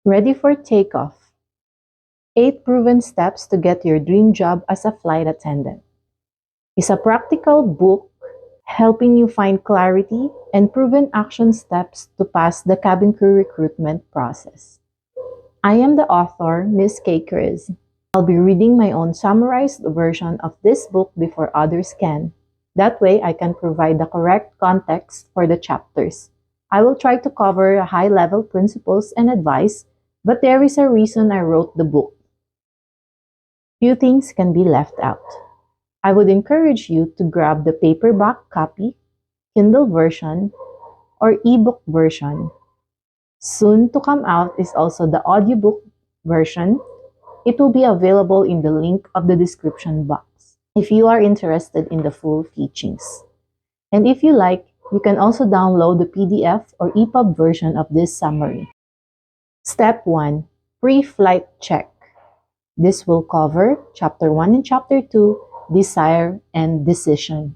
Ready for takeoff. 8 proven steps to get your dream job as a flight attendant. Is a practical book helping you find clarity and proven action steps to pass the cabin crew recruitment process. I am the author, Misskaykrizz. I'll be reading my own summarized version of this book before others can. That way, I can provide the correct context for the chapters. I will try to cover high-level principles and advice, but there is a reason I wrote the book. Few things can be left out. I would encourage you to grab the paperback copy, Kindle version, or ebook version. Soon to come out is also the audiobook version. It will be available in the link of the description box if you are interested in the full teachings. And if you like, you can also download the PDF or EPUB version of this summary. Step 1. Pre-flight check. This will cover Chapter 1 and Chapter 2, Desire and Decision.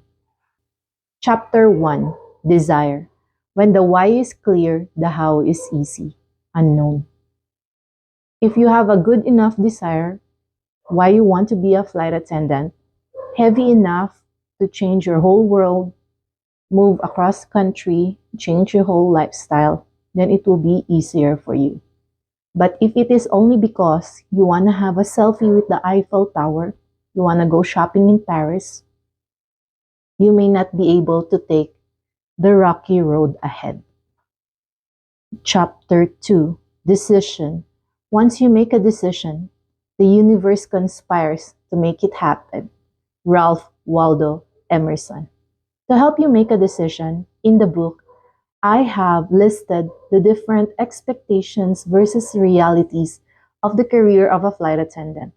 Chapter 1. Desire. When the why is clear, the how is easy, unknown. If you have a good enough desire, why you want to be a flight attendant, heavy enough to change your whole world, move across country, change your whole lifestyle, then it will be easier for you. But if it is only because you want to have a selfie with the Eiffel Tower, you want to go shopping in Paris, you may not be able to take the rocky road ahead. Chapter 2. Decision. Once you make a decision, the universe conspires to make it happen. Ralph Waldo Emerson. To help you make a decision, in the book, I have listed the different expectations versus realities of the career of a flight attendant.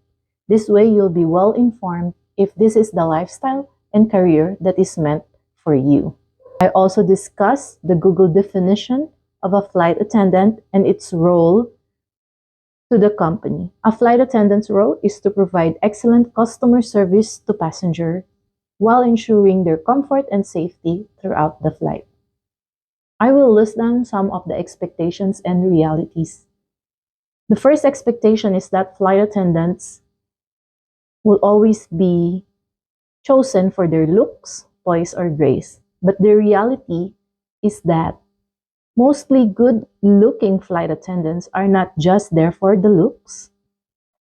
This way, you'll be well informed if this is the lifestyle and career that is meant for you. I also discuss the Google definition of a flight attendant and its role to the company. A flight attendant's role is to provide excellent customer service to passengers while ensuring their comfort and safety throughout the flight. I will list down some of the expectations and realities. The first expectation is that flight attendants will always be chosen for their looks, poise, or grace. But the reality is that mostly good-looking flight attendants are not just there for the looks.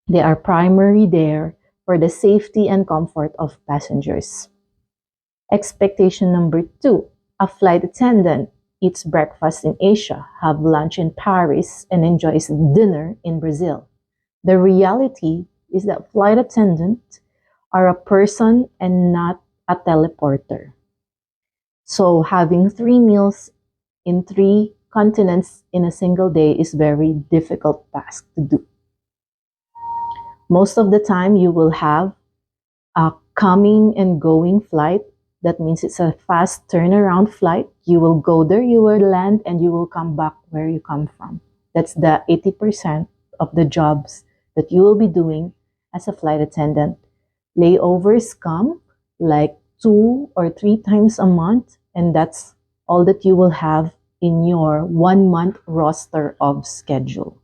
They are primarily there for the safety and comfort of passengers. Expectation number 2. A flight attendant eats breakfast in Asia, have lunch in Paris, and enjoys dinner in Brazil. The reality is that flight attendants are a person and not a teleporter. So having 3 meals in 3 continents in a single day is very difficult task to do. Most of the time, you will have a coming and going flight. That means it's a fast turnaround flight. You will go there, you will land, and you will come back where you come from. That's the 80% of the jobs that you will be doing as a flight attendant. Layovers come like 2 or 3 times a month, and that's all that you will have in your 1-month roster of schedule.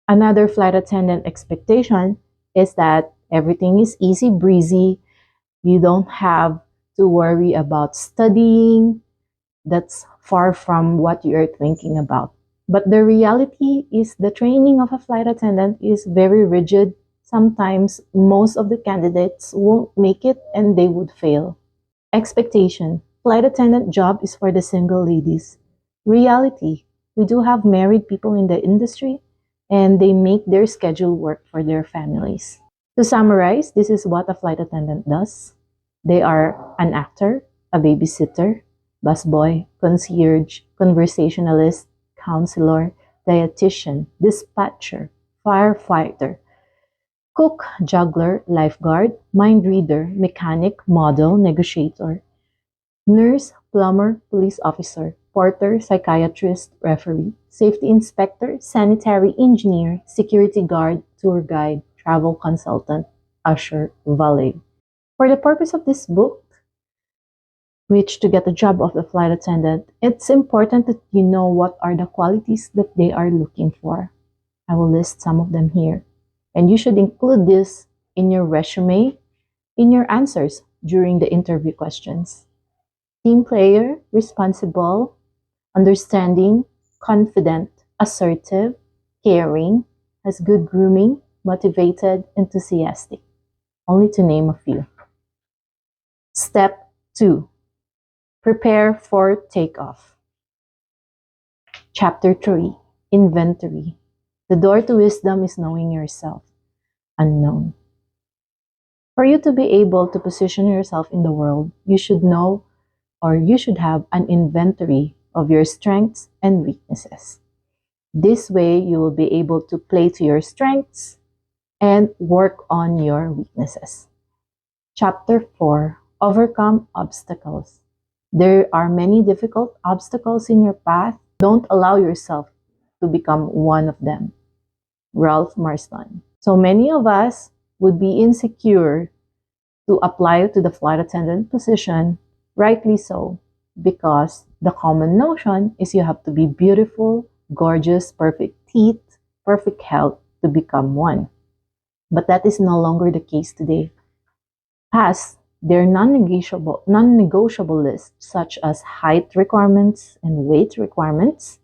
Another flight attendant expectation is that everything is easy breezy. You don't have to worry about studying. That's far from what you're thinking about. But the reality is the training of a flight attendant is very rigid. Sometimes most of the candidates won't make it and they would fail. Expectation. Flight attendant job is for the single ladies. Reality. We do have married people in the industry and they make their schedule work for their families. To summarize, this is what a flight attendant does. They are an actor, a babysitter, busboy, concierge, conversationalist, counselor, dietitian, dispatcher, firefighter, cook, juggler, lifeguard, mind reader, mechanic, model, negotiator, nurse, plumber, police officer, porter, psychiatrist, referee, safety inspector, sanitary engineer, security guard, tour guide, travel consultant, usher, valet. For the purpose of this book, which to get the job of the flight attendant, it's important that you know what are the qualities that they are looking for. I will list some of them here. And you should include this in your resume, in your answers during the interview questions. Team player, responsible, understanding, confident, assertive, caring, has good grooming, motivated, enthusiastic. Only to name a few. Step 2. Prepare for takeoff. Chapter 3. Inventory. The door to wisdom is knowing yourself. Unknown. For you to be able to position yourself in the world, you should know or you should have an inventory of your strengths and weaknesses. This way, you will be able to play to your strengths and work on your weaknesses. Chapter 4. Overcome obstacles. There are many difficult obstacles in your path. Don't allow yourself to become one of them. Ralph Marston. So many of us would be insecure to apply to the flight attendant position, rightly so, because the common notion is you have to be beautiful, gorgeous, perfect teeth, perfect health to become one. But that is no longer the case today. Pass their non-negotiable list, such as height requirements and weight requirements,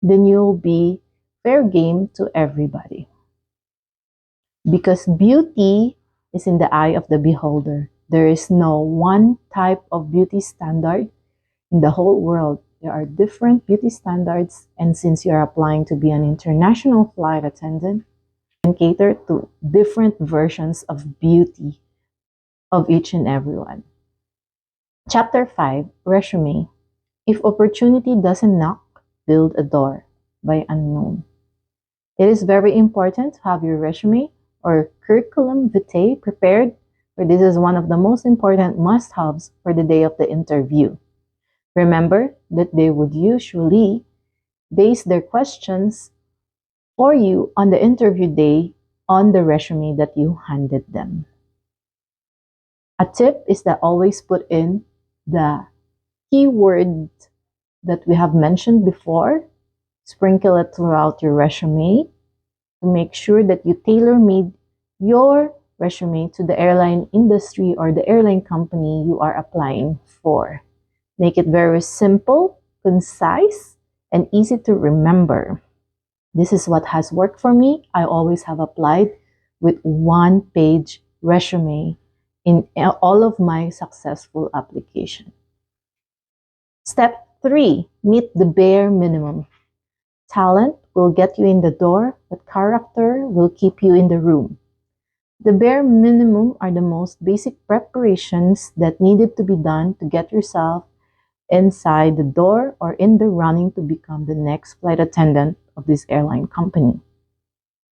then you'll be fair game to everybody. Because beauty is in the eye of the beholder. There is no one type of beauty standard in the whole world. There are different beauty standards, and since you're applying to be an international flight attendant, you can cater to different versions of beauty of each and every one. Chapter 5, Resume. If opportunity doesn't knock, build a door, by Unknown. It is very important to have your resume or curriculum vitae prepared, for this is one of the most important must-haves for the day of the interview. Remember that they would usually base their questions for you on the interview day on the resume that you handed them. A tip is that always put in the keyword that we have mentioned before. Sprinkle it throughout your resume to make sure that you tailor-made your resume to the airline industry or the airline company you are applying for. Make it very simple, concise, and easy to remember. This is what has worked for me. I always have applied with one-page resume in all of my successful application. Step 3, meet the bare minimum. Talent will get you in the door, but character will keep you in the room. The bare minimum are the most basic preparations that needed to be done to get yourself inside the door or in the running to become the next flight attendant of this airline company.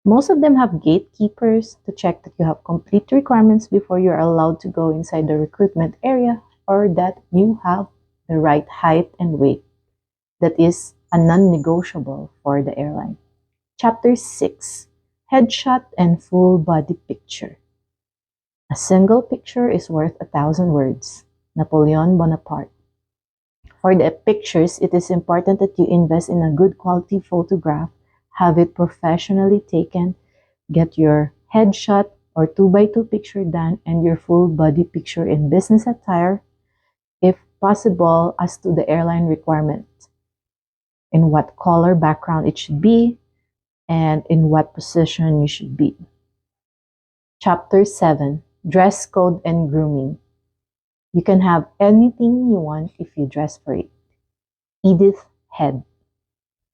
Most of them have gatekeepers to check that you have complete requirements before you're allowed to go inside the recruitment area, or that you have the right height and weight. That is a non-negotiable for the airline. Chapter 6, Headshot and Full Body Picture. A single picture is worth 1,000 words. Napoleon Bonaparte. For the pictures, it is important that you invest in a good quality photograph, have it professionally taken, get your headshot or 2x2 picture done, and your full body picture in business attire, if possible, as to the airline requirement, in what color background it should be, and in what position you should be. Chapter 7, Dress Code and Grooming. You can have anything you want if you dress for it. Edith Head.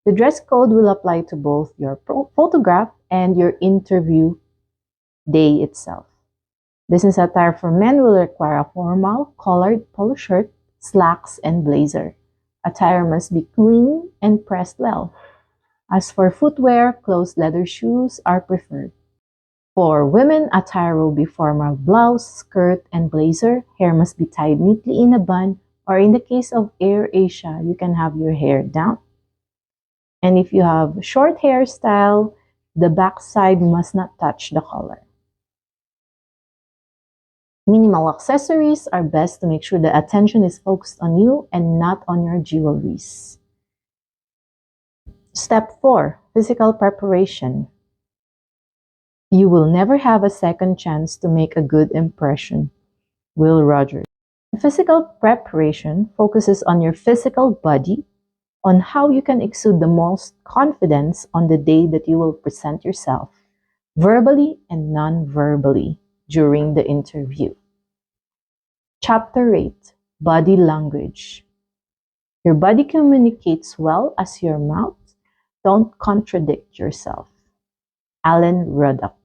The dress code will apply to both your photograph and your interview day itself. Business attire for men will require a formal, collared polo shirt, slacks, and blazer. Attire must be clean and pressed well. As for footwear, closed leather shoes are preferred. For women, attire will be formal blouse, skirt, and blazer. Hair must be tied neatly in a bun, or in the case of Air Asia, you can have your hair down. And if you have short hairstyle, the backside must not touch the collar. Minimal accessories are best to make sure the attention is focused on you and not on your jewelries. Step 4. Physical preparation. You will never have a second chance to make a good impression. Will Rogers. Physical preparation focuses on your physical body, on how you can exude the most confidence on the day that you will present yourself, verbally and non-verbally, during the interview. Chapter 8. Body language. Your body communicates well as your mouth. Don't contradict yourself. Alan Ruddock.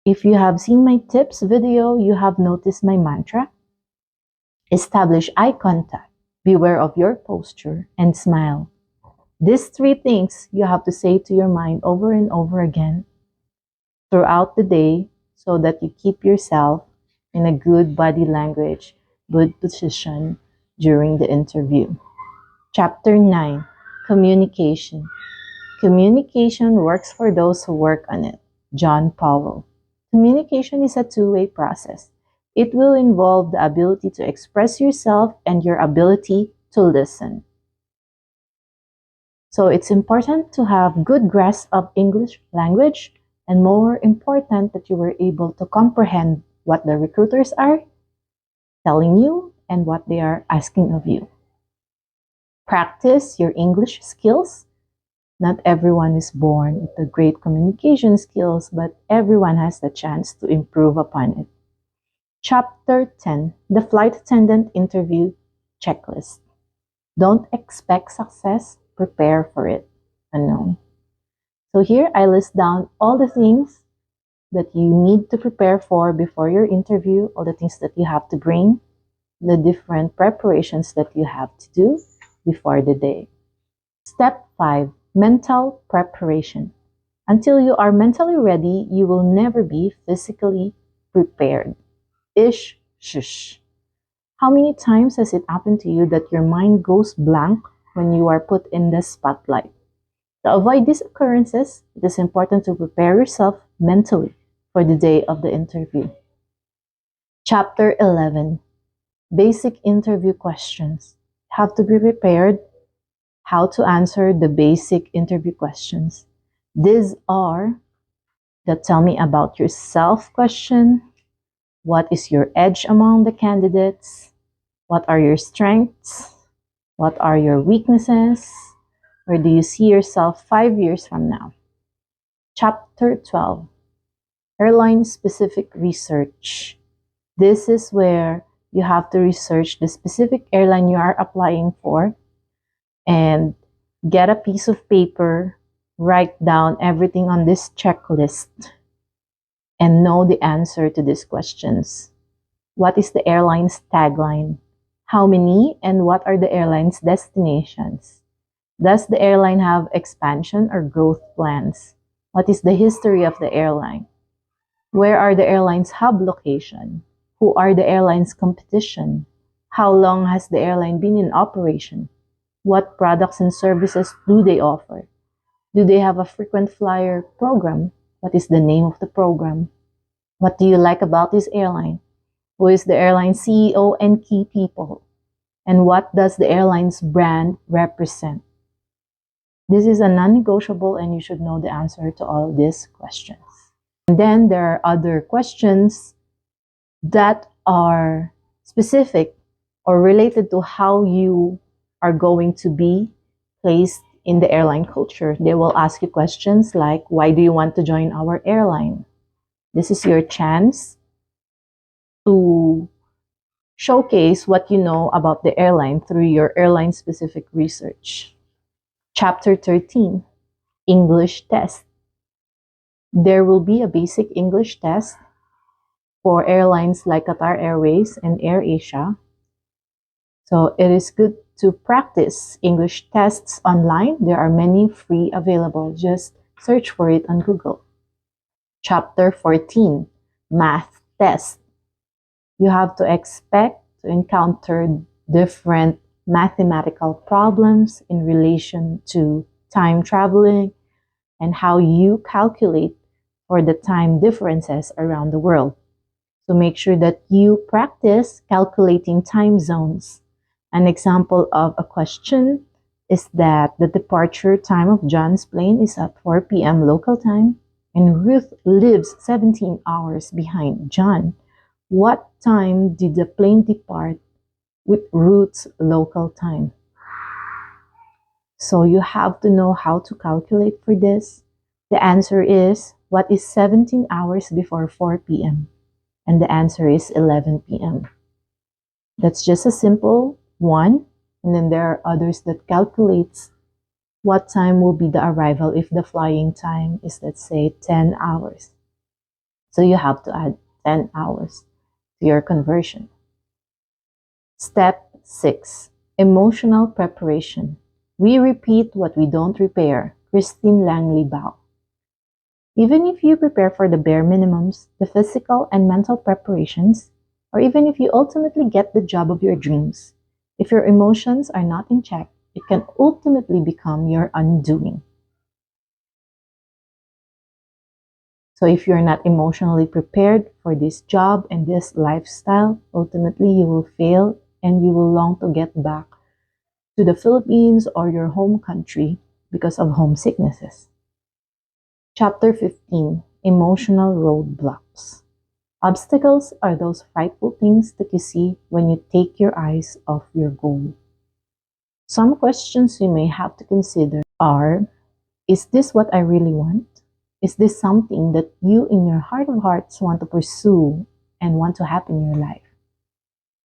If you have seen my tips video, you have noticed my mantra. Establish eye contact, beware of your posture, and smile. These 3 things you have to say to your mind over and over again throughout the day so that you keep yourself in a good body language, good position during the interview. Chapter 9. Communication. Communication works for those who work on it. John Powell. Communication is a two-way process. It will involve the ability to express yourself and your ability to listen. So it's important to have good grasp of English language, and more important that you were able to comprehend what the recruiters are telling you and what they are asking of you. Practice your English skills. Not everyone is born with the great communication skills, but everyone has the chance to improve upon it. Chapter 10. The Flight Attendant Interview Checklist. Don't expect success, prepare for it. Unknown. So here I list down all the things that you need to prepare for before your interview, all the things that you have to bring, the different preparations that you have to do before the day. Step 5. Mental preparation. Until you are mentally ready, you will never be physically prepared. Ish, shush. How many times has it happened to you that your mind goes blank when you are put in the spotlight? To avoid these occurrences, it is important to prepare yourself mentally for the day of the interview. Chapter 11. Basic interview questions. You have to be prepared how to answer the basic interview questions. These are the tell me about yourself question. What is your edge among the candidates? What are your strengths? What are your weaknesses? Where do you see yourself 5 years from now? Chapter 12. Airline-specific research. This is where you have to research the specific airline you are applying for and get a piece of paper, write down everything on this checklist, and know the answer to these questions. What is the airline's tagline? How many and what are the airline's destinations? Does the airline have expansion or growth plans? What is the history of the airline? Where are the airline's hub location? Who are the airline's competition? How long has the airline been in operation? What products and services do they offer? Do they have a frequent flyer program? What is the name of the program? What do you like about this airline? Who is the airline CEO and key people? And what does the airline's brand represent? This is a non-negotiable and you should know the answer to all these questions. And then there are other questions that are specific or related to how you are going to be placed in the airline culture. They will ask you questions like, why do you want to join our airline? This is your chance to showcase what you know about the airline through your airline-specific research. Chapter 13, English Test. There will be a basic English test for airlines like Qatar Airways and AirAsia. So it is good to practice English tests online. There are many free available. Just search for it on Google. Chapter 14, Math Test. You have to expect to encounter different mathematical problems in relation to time traveling and how you calculate for the time differences around the world. to make sure that you practice calculating time zones. An example of a question is that the departure time of John's plane is at 4 p.m. local time, and Ruth lives 17 hours behind John. What time did the plane depart with Ruth's local time? So you have to know how to calculate for this. The answer is, what is 17 hours before 4 p.m.? And the answer is 11 p.m. That's just a simple one. And then there are others that calculates what time will be the arrival if the flying time is, let's say, 10 hours. So you have to add 10 hours to your conversion. Step 6. Emotional preparation. We repeat what we don't repair. Christine Langley Bow. Even if you prepare for the bare minimums, the physical and mental preparations, or even if you ultimately get the job of your dreams, if your emotions are not in check, it can ultimately become your undoing. So if you're not emotionally prepared for this job and this lifestyle, ultimately you will fail and you will long to get back to the Philippines or your home country because of homesicknesses. Chapter 15. Emotional roadblocks. Obstacles are those frightful things that you see when you take your eyes off your goal. Some questions you may have to consider are, is this what I really want? Is this something that you in your heart of hearts want to pursue and want to happen in your life?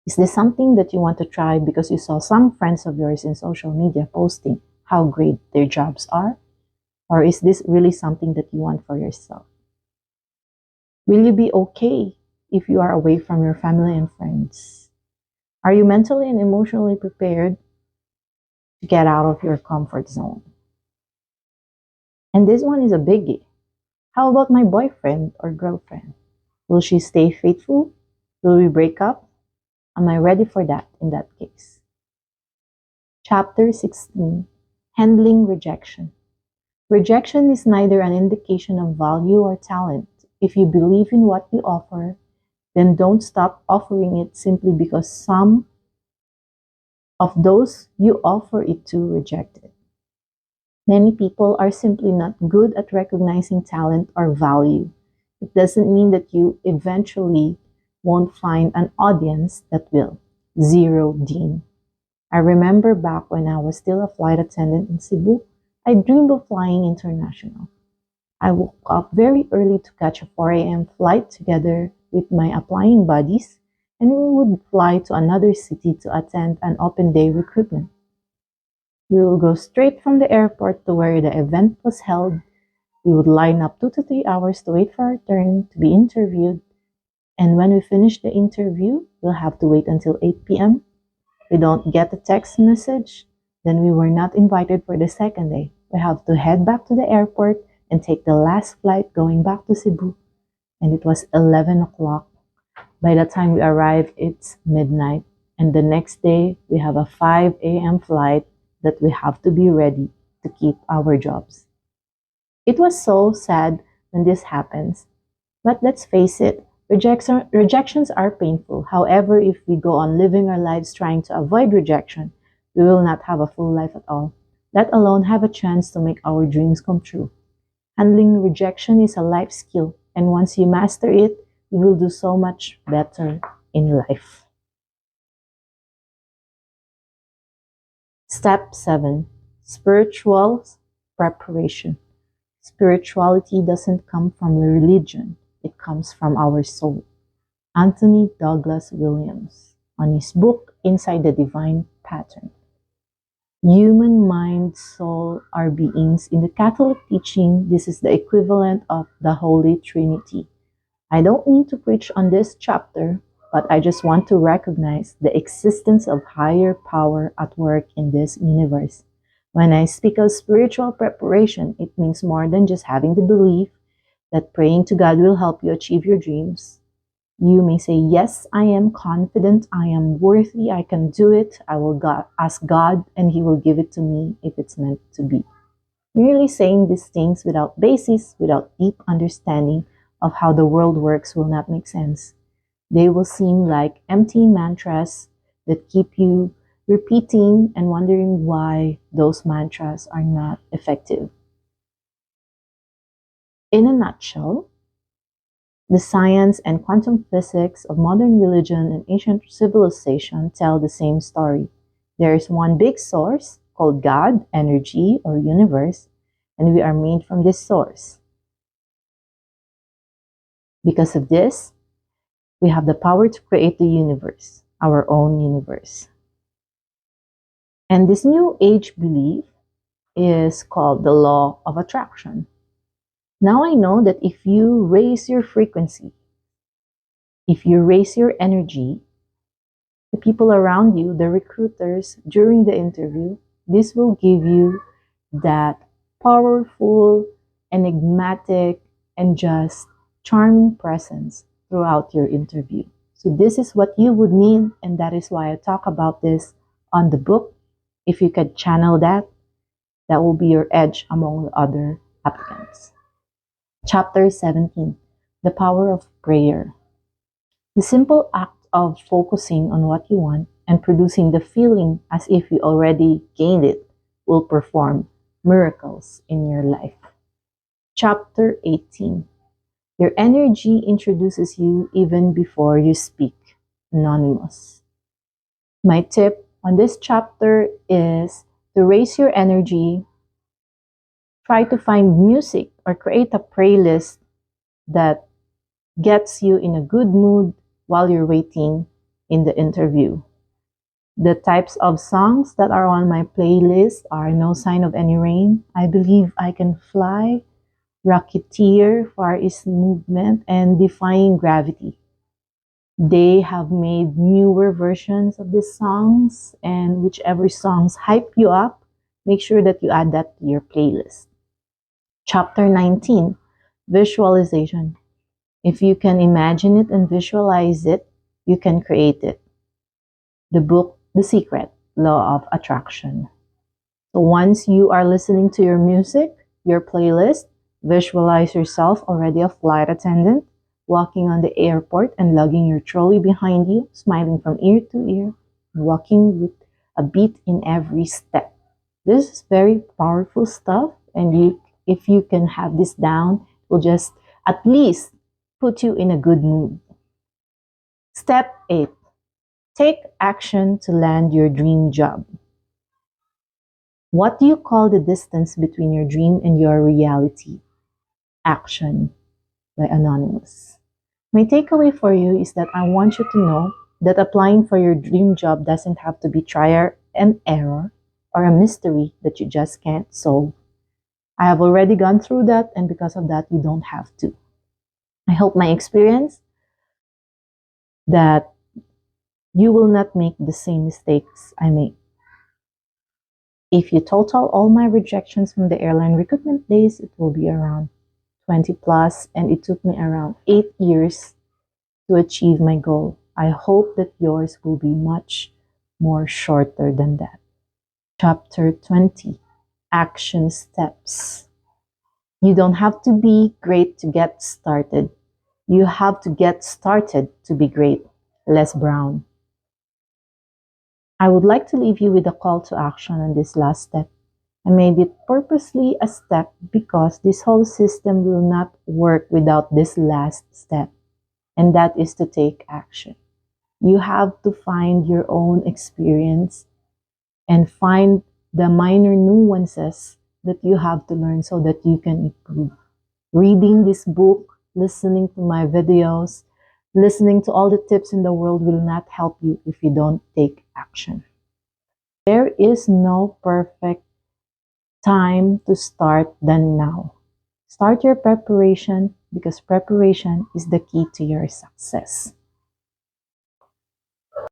Is this something that you want to try because you saw some friends of yours in social media posting how great their jobs are? Or is this really something that you want for yourself? Will you be okay if you are away from your family and friends? Are you mentally and emotionally prepared to get out of your comfort zone? And this one is a biggie. How about my boyfriend or girlfriend? Will she stay faithful? Will we break up? Am I ready for that in that case? Chapter 16. Handling rejection. Rejection is neither an indication of value or talent. If you believe in what you offer, then don't stop offering it simply because some of those you offer it to reject it. Many people are simply not good at recognizing talent or value. It doesn't mean that you eventually won't find an audience that will. Zero Dean. I remember back when I was still a flight attendant in Cebu, I dreamed of flying international. I woke up very early to catch a 4 a.m. flight together with my applying buddies, and we would fly to another city to attend an open day recruitment. We will go straight from the airport to where the event was held. We would line up 2 to 3 hours to wait for our turn to be interviewed. And when we finish the interview, we'll have to wait until 8 p.m. We don't get a text message, then we were not invited for the second day. We have to head back to the airport and take the last flight going back to Cebu. And it was 11 o'clock. By the time we arrive, it's midnight. And the next day, we have a 5 a.m. flight that we have to be ready to keep our jobs. It was so sad when this happens. But let's face it, rejections are painful. However, if we go on living our lives trying to avoid rejection, we will not have a full life at all, let alone have a chance to make our dreams come true. Handling rejection is a life skill, and once you master it, you will do so much better in life. Step 7. Spiritual preparation. Spirituality doesn't come from religion, it comes from our soul. Anthony Douglas Williams, on his book Inside the Divine Pattern. Human mind, soul are beings. In the Catholic teaching, this is the equivalent of the Holy Trinity. I don't need to preach on this chapter, but I just want to recognize the existence of higher power at work in this universe. When I speak of spiritual preparation, it means more than just having the belief that praying to God will help you achieve your dreams. You may say, yes, I am confident, I am worthy, I can do it. I will ask God and He will give it to me if it's meant to be. Merely saying these things without basis, without deep understanding of how the world works will not make sense. They will seem like empty mantras that keep you repeating and wondering why those mantras are not effective. In a nutshell, the science and quantum physics of modern religion and ancient civilization tell the same story. There is one big source called God, energy, or universe, and we are made from this source. Because of this, we have the power to create the universe, our own universe. And this new age belief is called the law of attraction. Now I know that if you raise your frequency, if you raise your energy, the people around you, the recruiters during the interview, this will give you that powerful, enigmatic, and just charming presence throughout your interview. So this is what you would need, and that is why I talk about this on the book. If you could channel that, that will be your edge among the other applicants. Chapter 17, The Power of Prayer. The simple act of focusing on what you want and producing the feeling as if you already gained it will perform miracles in your life. Chapter 18, Your energy introduces you even before you speak. Anonymous. My tip on this chapter is to raise your energy. Try to find music or create a playlist that gets you in a good mood while you're waiting in the interview. The types of songs that are on my playlist are No Sign of Any Rain, I Believe I Can Fly, Rocketeer, Far East Movement, and Defying Gravity. They have made newer versions of these songs, and whichever songs hype you up, make sure that you add that to your playlist. Chapter 19, Visualization. If you can imagine it and visualize it, you can create it. The book, The Secret, Law of Attraction. So once you are listening to your music, your playlist, visualize yourself already a flight attendant, walking on the airport and lugging your trolley behind you, smiling from ear to ear, walking with a beat in every step. This is very powerful stuff, and if you can have this down, it will just at least put you in a good mood. Step 8. Take action to land your dream job. What do you call the distance between your dream and your reality? Action, by Anonymous. My takeaway for you is that I want you to know that applying for your dream job doesn't have to be trial and error or a mystery that you just can't solve. I have already gone through that, and because of that, you don't have to. I hope my experience that you will not make the same mistakes I made. If you total all my rejections from the airline recruitment days, it will be around 20 plus, and it took me around 8 years to achieve my goal. I hope that yours will be much more shorter than that. Chapter 20, Action Steps. You don't have to be great to get started. You have to get started to be great. Les Brown. I would like to leave you with a call to action on this last step. I made it purposely a step because this whole system will not work without this last step, and that is to take action. You have to find your own experience and find the minor nuances that you have to learn so that you can improve. Reading this book, listening to my videos, listening to all the tips in the world will not help you if you don't take action. There is no perfect time to start than now. Start your preparation because preparation is the key to your success.